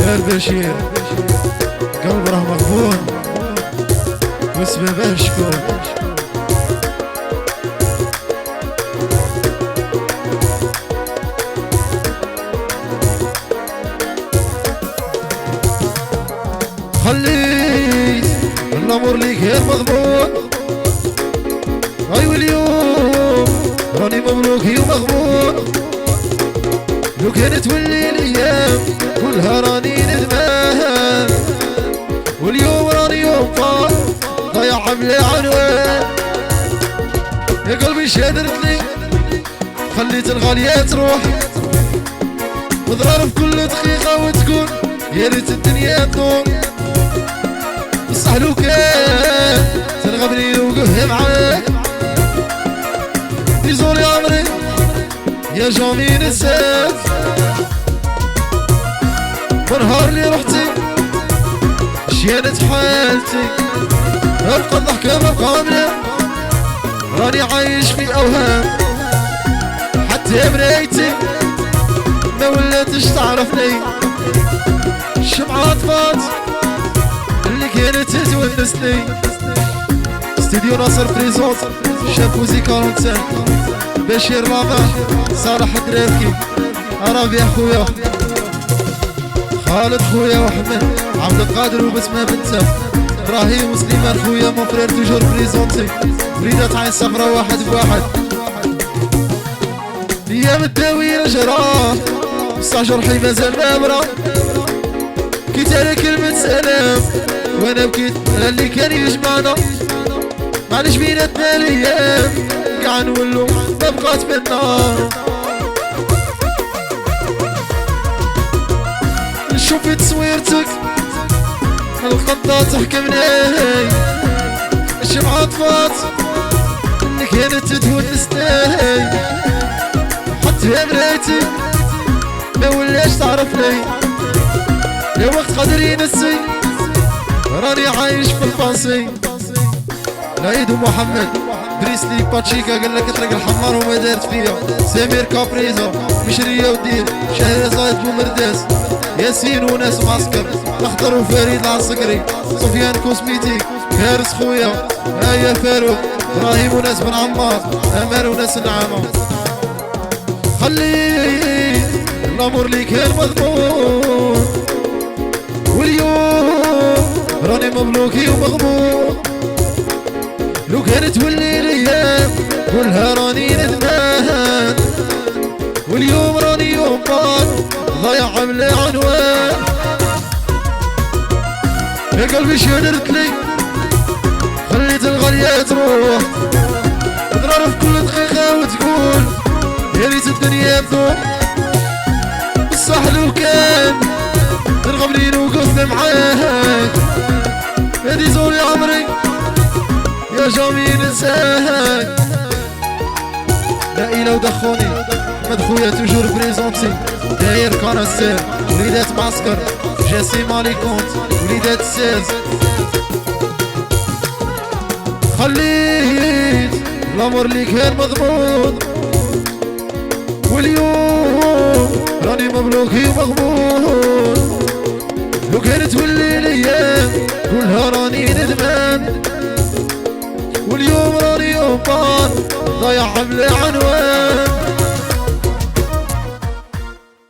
يا البشير قلب راه مغبون وسببه شكون. خليت الامور ليك غير مضمون. ايوا اليوم راني مملوكي ومغبون. لو كانت تولي الايام كلها راني ندمان. واليوم راني يوم طار ضيع بلا عنوان. يا قلبي شادرت لي خليت الغالية تروح وضرار في كل دقيقة وتكون يا ريت الدنيا تدور. بصح لو كان تنغبني نوقف معاك ديزولي عمري يا جامي نساك. ونهار اللي رحتي شيانت حالتي ابقى الضحكة مبقى مليح. راني عايش في اوهام حتى مرايتي ما ولاتش تعرفني. الشمعة طفات اللي كانت تونسني. استديو ناصر بريزونت شاب موزيكا 45 بشير لامع صالح الدراركي ربيع خويا خالد خويا وحمد عبد القادر وبسمة بنته ابراهيم وسليمان خويا مون فرير توجور بريزونتي وليدات عين صفرا واحد بواحد. ايام الداوية جراح بصح جرحي مازال مامرة. بكيت على كلمة سلام وانا بكيت على اللي كان يجمعنا. معليش بيناتنا الايام قاع نولو ما بقات منا. نشوف في تصويرتك القطة تحكمني. الشمعة طفات اللي كانت تونسني. حتى مرايتي ما ولاش تعرفني. يا وقت قادر ينسي راني عايش في الباسي. العيد ومحمد بريسلي باتشيكا قال لك اترك الحمار وما دارت فيا. سمير كابريزا مشرية ودين شهرزاد بومرداس ياسين وناس معسكر الاخضر وفريد العسكري سفيان كوسميتيك فارس خويا ايا فاروق ابراهيم وناس بن عمار امال وناس النعامة. خلي الامور لي كان مضمون. واليوم راني مملوكي ومغبون. لو كانت تولي الايام كلها راني ندمان. واليوم راني يوم طار ضيع بلا عنوان. يا قلبي شادرت لي خليت الغالية تروح تضرب في كل دقيقة وتقول يا ريت الدنيا تدور. بصح لو كان ترغبني نوقف معاك يا ديزولي عمري يا جامي ننساك. لائلة ودخوني احمد خويا توجور بريزونتي داير كانسير وليدات معسكر جاسي مالي كونت وليدات الساز. خليت الامر لي كان مضمون. واليوم راني مملوكي ومغبون. لو كانت تولي الايام كلها راني ندمان. واليوم راني يوم طار ضيع بلا عنوان.